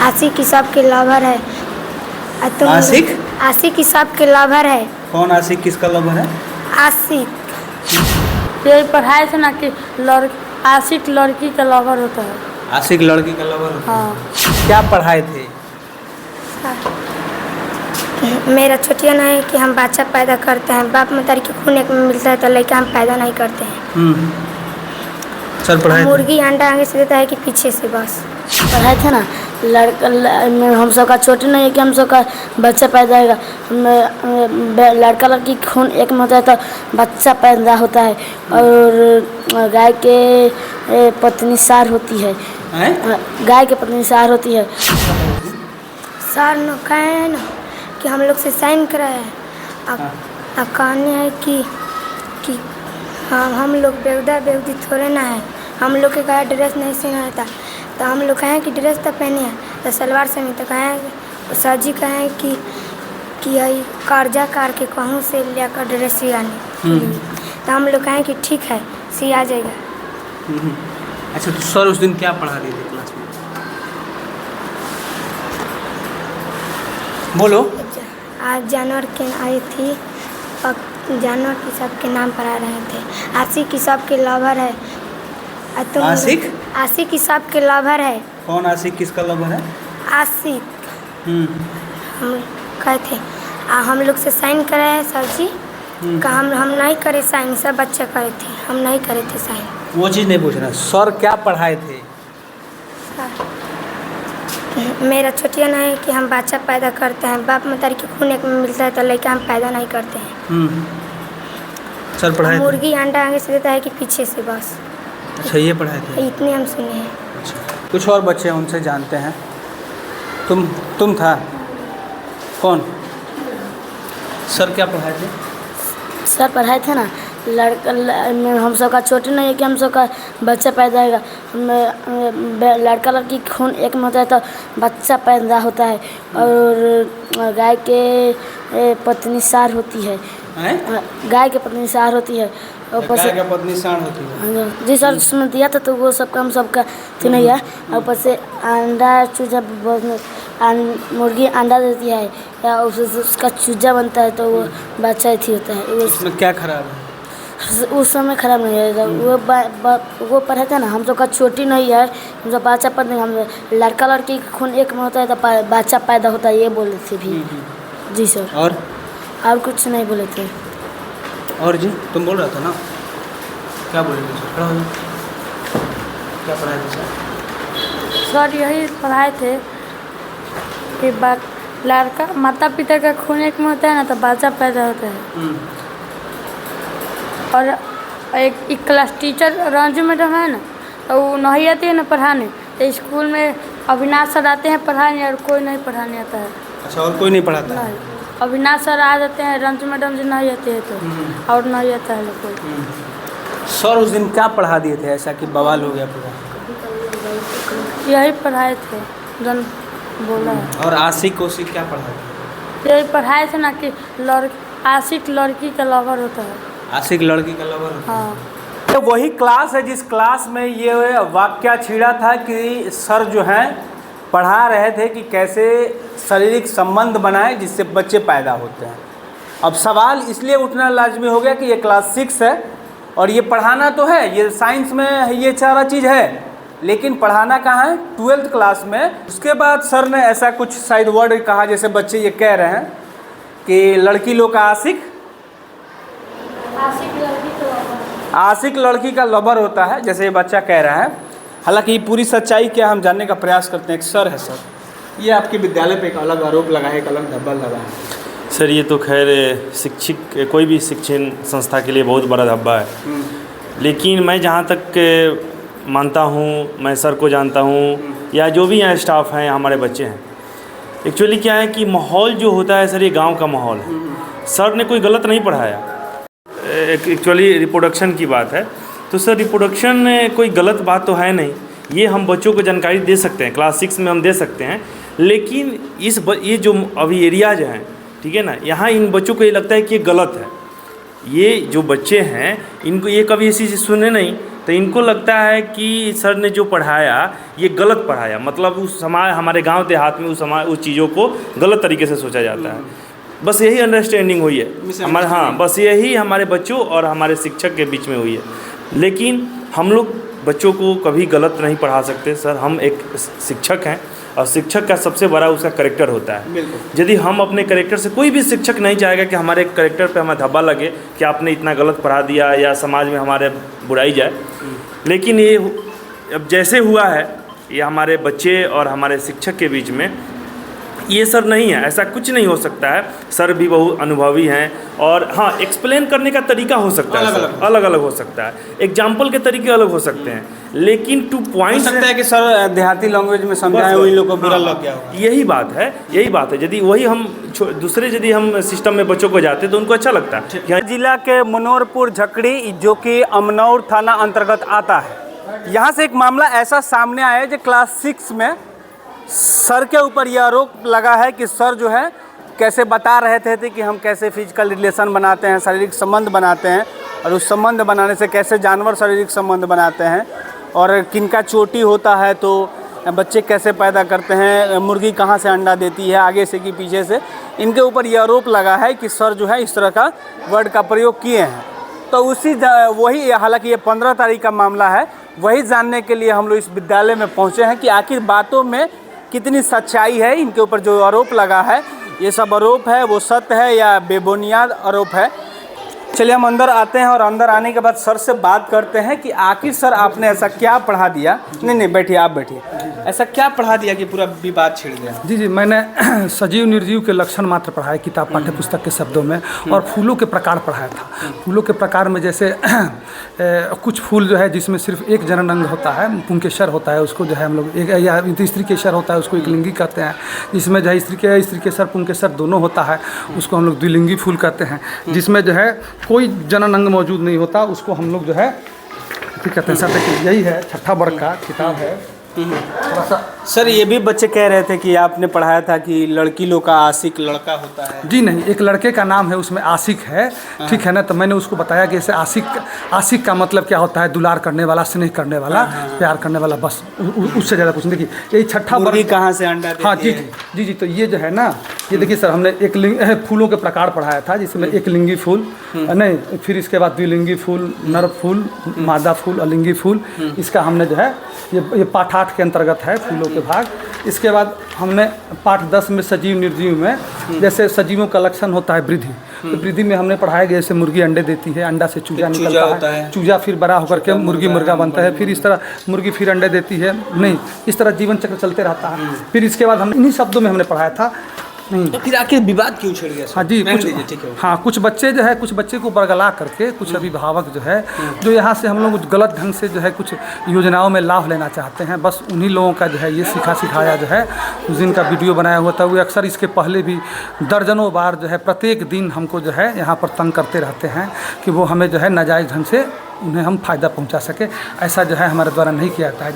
आशिक सब के लवर है। तुम आशिक? आशिक सब के लवर है। कौन आशिक किसका लवर है? आशिक ये पढ़ाए थे ना कि आशिक लड़की का लवर होता है। आशिक लड़की का लवर होता है। हाँ। क्या पढ़ाए थे? मेरा छोटिया ना है कि हम बच्चा पैदा करते हैं, बाप मतारी के खून एक में मिलता है तो लड़का हम पैदा नहीं करते हैं। सर पढ़ाए थे? मुर्गी अंडा आगे से देता है कि पीछे से बस। पढ़ाए थे ना हम सब का छोटे नहीं है कि हम सब का बच्चा पैदा होगा। लड़का लड़की खून एक में होता है तो बच्चा पैदा होता है। और गाय के पत्नी सार होती है। गाय के पत्नी सार होती है। सर न कहे ना कि हम लोग से साइन कराए हैं। अब कहने है कि हम लोग बेवदा बेवदी थोड़े ना है। हम लोग के कहा ड्रेस नहीं सीना आता तो हम लोग कहें कि ड्रेस तो पहने हैं तो सलवार से नहीं तो कहें सर जी कहें कि यही कर्जा कार के कहूँ से लेकर ड्रेस सियाने तो हम लोग कहें कि ठीक है सिया जाएगा। अच्छा तो सर उस दिन क्या पढ़ा रहे थे क्लास में? बोलो। आज जानवर के आई थी और जानवर की सबके नाम पढ़ा रहे थे। आशिक की सबके लवर है। आशिक? आशिक की सबके लवर है। कौन आशिक किसका लवर है? आशिक हम कहे थे हम लोग से साइन कराए हैं सर जी का हम नहीं करे साइन, सब बच्चे करे थे, हम नहीं करे थे साइन। वो चीज़ नहीं पूछ रहा। सर क्या पढ़ाए थे? मेरा छोटिया ना है कि हम बच्चा पैदा करते हैं, बाप मतारी के खून एक में मिलता है तो लड़का हम पैदा नहीं करते हैं। सर पढ़ाए थे? मुर्गी अंडा आगे से देता है कि पीछे से बस। अच्छा ये पढ़ाए थे? इतने हम सुने हैं। अच्छा कुछ और बच्चे हैं उनसे जानते हैं। तुम था कौन? सर क्या पढ़ाए थे? सर पढ़ाए थे ना हम सब का छोटे नहीं है कि हम सब का बच्चा पैदा होगा। लड़का लड़की खून एक में होता है तो बच्चा पैदा होता है। और गाय के पत्नी सार होती है। गाय के पत्नी सार होती है। गाय का पत्नी सार होती है। जी सर उसमें दिया था तो वो सबका हम सबका तो नहीं है। और ऊपर से अंडा चूजा मुर्गी अंडा देती है या उसका चूजा बनता है तो वो बच्चा ही होता है। उसमें क्या खराब है? उस समय खराब नहीं है। वो पढ़े थे ना हम सब का छोटी नहीं है, हम सब बच्चा पढ़ नहीं। हम लड़का लड़की खून एक में होता है तो बच्चा पैदा होता है ये बोले थे भी। जी सर। और कुछ नहीं बोले थे। और जी तुम बोल रहा था ना, क्या बोले थे सर? खड़ा हो जाओ। क्या पढ़ाए थे सर? सर यही पढ़ाए थे कि लड़का माता पिता का खून एक में होता है ना तो बच्चा पैदा होता है। और एक क्लास टीचर रंजू मैडम है ना तो वो नहीं आती है ना पढ़ाने, तो स्कूल में अविनाश सर आते हैं पढ़ाने और कोई नहीं पढ़ाने आता है। अच्छा और कोई नहीं पढ़ाता? नहीं, अविनाश सर आ जाते हैं, रंजू मैडम जी नहीं आते हैं तो और नहीं आता है लोग कोई। सर उस दिन क्या पढ़ा दिए थे ऐसा कि बवाल हो गया पूरा? यही पढ़ाए थे जन बोला है। और आशिक ओशिक क्या पढ़ाए थे? यही पढ़ाए थे ना कि आशिक लड़की का लवर होता है। आशिक लड़की का लवर होता है। हाँ। तो वही क्लास है जिस क्लास में ये वाक्या छिड़ा था कि सर जो हैं पढ़ा रहे थे कि कैसे शारीरिक संबंध बनाए जिससे बच्चे पैदा होते हैं। अब सवाल इसलिए उठना लाजमी हो गया कि ये क्लास 6 है और ये पढ़ाना तो है, ये साइंस में ये सारा चीज़ है, लेकिन पढ़ाना कहाँ है? 12th क्लास में। उसके बाद सर ने ऐसा कुछ शायद वर्ड कहा जैसे बच्चे ये कह रहे हैं कि लड़की लोग का आशिक लड़की का लवर होता है, जैसे ये बच्चा कह रहा है। हालांकि ये पूरी सच्चाई क्या हम जानने का प्रयास करते हैं। एक सर है सर, ये आपके विद्यालय पे एक अलग आरोप लगा है, एक अलग धब्बा लगा है। सर ये तो खैर शिक्षक कोई भी शिक्षण संस्था के लिए बहुत बड़ा धब्बा है, लेकिन मैं जहाँ तक मानता हूँ, मैं सर को जानता हूँ या जो भी यहाँ स्टाफ हैं हमारे बच्चे हैं, एक्चुअली क्या है कि माहौल जो होता है सर ये गांव का माहौल है। सर ने कोई गलत नहीं पढ़ाया। एक्चुअली रिप्रोडक्शन की बात है तो सर रिप्रोडक्शन में कोई गलत बात तो है नहीं, ये हम बच्चों को जानकारी दे सकते हैं, क्लास 6 में हम दे सकते हैं। लेकिन ये जो अभी एरियाज हैं, ठीक है ना, यहाँ इन बच्चों को ये लगता है कि ये गलत है। ये जो बच्चे हैं इनको ये कभी ऐसी चीज़ सुने नहीं तो इनको लगता है कि सर ने जो पढ़ाया ये गलत पढ़ाया, मतलब उस समाज हमारे गांव देहात में उस चीज़ों को गलत तरीके से सोचा जाता है। बस यही अंडरस्टैंडिंग हुई है हमारे, हाँ बस यही हमारे बच्चों और हमारे शिक्षक के बीच में हुई है। लेकिन हम लोग बच्चों को कभी गलत नहीं पढ़ा सकते सर, हम एक शिक्षक हैं और शिक्षक का सबसे बड़ा उसका करेक्टर होता है। यदि हम अपने करेक्टर से, कोई भी शिक्षक नहीं चाहेगा कि हमारे करेक्टर पे हमें धब्बा लगे कि आपने इतना गलत पढ़ा दिया या समाज में हमारे बुराई जाए। लेकिन ये अब जैसे हुआ है ये हमारे बच्चे और हमारे शिक्षक के बीच में, ये सर नहीं है, ऐसा कुछ नहीं हो सकता है। सर भी बहुत अनुभवी हैं और हाँ एक्सप्लेन करने का तरीका हो सकता है, अलग अलग हो सकता है, एग्जाम्पल के तरीके अलग हो सकते हैं, लेकिन टू पॉइंट हो सकता है कि सर देहाती लैंग्वेज में समझाएं वही लोग को बुरा लग गया हो। यही बात है, यही बात है। यदि वही हम दूसरे यदि हम सिस्टम में बच्चों को जाते तो उनको अच्छा लगता है। जिला के मनोहरपुर झकड़ी जो कि अमनौर थाना अंतर्गत आता है, यहाँ से एक मामला ऐसा सामने आया है जो क्लास 6 में सर के ऊपर यह आरोप लगा है कि सर जो है कैसे बता रहे थे कि हम कैसे फिजिकल रिलेशन बनाते हैं, शारीरिक संबंध बनाते हैं, और उस संबंध बनाने से कैसे जानवर शारीरिक संबंध बनाते हैं, और किनका चोटी होता है तो बच्चे कैसे पैदा करते हैं, मुर्गी कहाँ से अंडा देती है, आगे से कि पीछे से। इनके ऊपर यह आरोप लगा है कि सर जो है इस तरह का वर्ड का प्रयोग किए हैं। तो वही, हालांकि ये 15 तारीख का मामला है, वही जानने के लिए हम लोग इस विद्यालय में पहुँचे हैं कि आखिर बातों में कितनी सच्चाई है। इनके ऊपर जो आरोप लगा है, ये सब आरोप है वो सत्य है या बेबुनियाद आरोप है। चलिए हम अंदर आते हैं और अंदर आने के बाद सर से बात करते हैं कि आखिर सर आपने ऐसा क्या पढ़ा दिया। नहीं बैठिए, आप बैठिए। ऐसा क्या पढ़ा दिया कि पूरा विवाद छिड़ गया? जी, मैंने सजीव निर्जीव के लक्षण मात्र पढ़ाए किताब पाठ्य पुस्तक के शब्दों में, और फूलों के प्रकार पढ़ाया था। फूलों के प्रकार में जैसे कुछ फूल जो है जिसमें सिर्फ एक जनन अंग होता है, पुंकेसर होता है, उसको जो है हम लोग एक, या स्त्री केसर होता है उसको एक लिंगी कहते हैं। जिसमें जो है स्त्री केसर पुंकेसर दोनों होता है उसको हम लोग द्विलिंगी फूल कहते हैं। जिसमें जो है कोई जनन अंग मौजूद नहीं होता उसको हम लोग जो है ठीक कहते हैं। सर यही है, छठा वर्ग का किताब है। थोड़ा सा सर ये भी बच्चे कह रहे थे कि आपने पढ़ाया था कि लड़की लोग का आशिक लड़का होता है। जी नहीं, एक लड़के का नाम है उसमें आशिक है, ठीक है ना। तो मैंने उसको बताया कि ऐसे आशिक का मतलब क्या होता है, दुलार करने वाला, स्नेह करने वाला, प्यार करने वाला, बस उससे ज़्यादा कुछ नहीं। देखिए यही छठा वर्ग कहाँ से अंडा देती है? हाँ जी। तो ये जो है ना, ये देखिए सर हमने एक फूलों के प्रकार पढ़ाया था जिसमें एक लिंगी फूल नहीं, फिर इसके बाद द्विलिंगी फूल, नर फूल, मादा फूल, अलिंगी फूल। इसका हमने जो है ये पाठ 8 के अंतर्गत है फूलों के भाग। इसके बाद हमने पाठ 10 में सजीव निर्जीव में जैसे सजीवों का लक्षण होता है वृद्धि, तो वृद्धि में हमने पढ़ाया कि जैसे मुर्गी अंडे देती है, अंडा से चूजा निकलता है, चूजा फिर बड़ा होकर के मुर्गी मुर्गा बनता है, फिर इस तरह मुर्गी फिर अंडे देती है, नहीं इस तरह जीवन चक्र चलते रहता है। फिर इसके बाद हम इन्हीं शब्दों में हमने पढ़ाया था। तो फिर आखिर विवाद क्यों छिड़ गया? हाँ जी, कुछ बच्चे जो है, कुछ बच्चे को बरगला करके कुछ अभिभावक जो है जो यहाँ से हम लोग गलत ढंग से जो है कुछ योजनाओं में लाभ लेना चाहते हैं, बस उन्हीं लोगों का जो है ये सिखाया जो है उस दिन का वीडियो बनाया हुआ था। वो अक्सर इसके पहले भी दर्जनों बार जो है प्रत्येक दिन हमको जो है यहाँ पर तंग करते रहते हैं कि वो हमें जो है नाजायज़ ढंग से उन्हें हम फ़ायदा पहुँचा सके। ऐसा जो है हमारे द्वारा नहीं किया जाता है।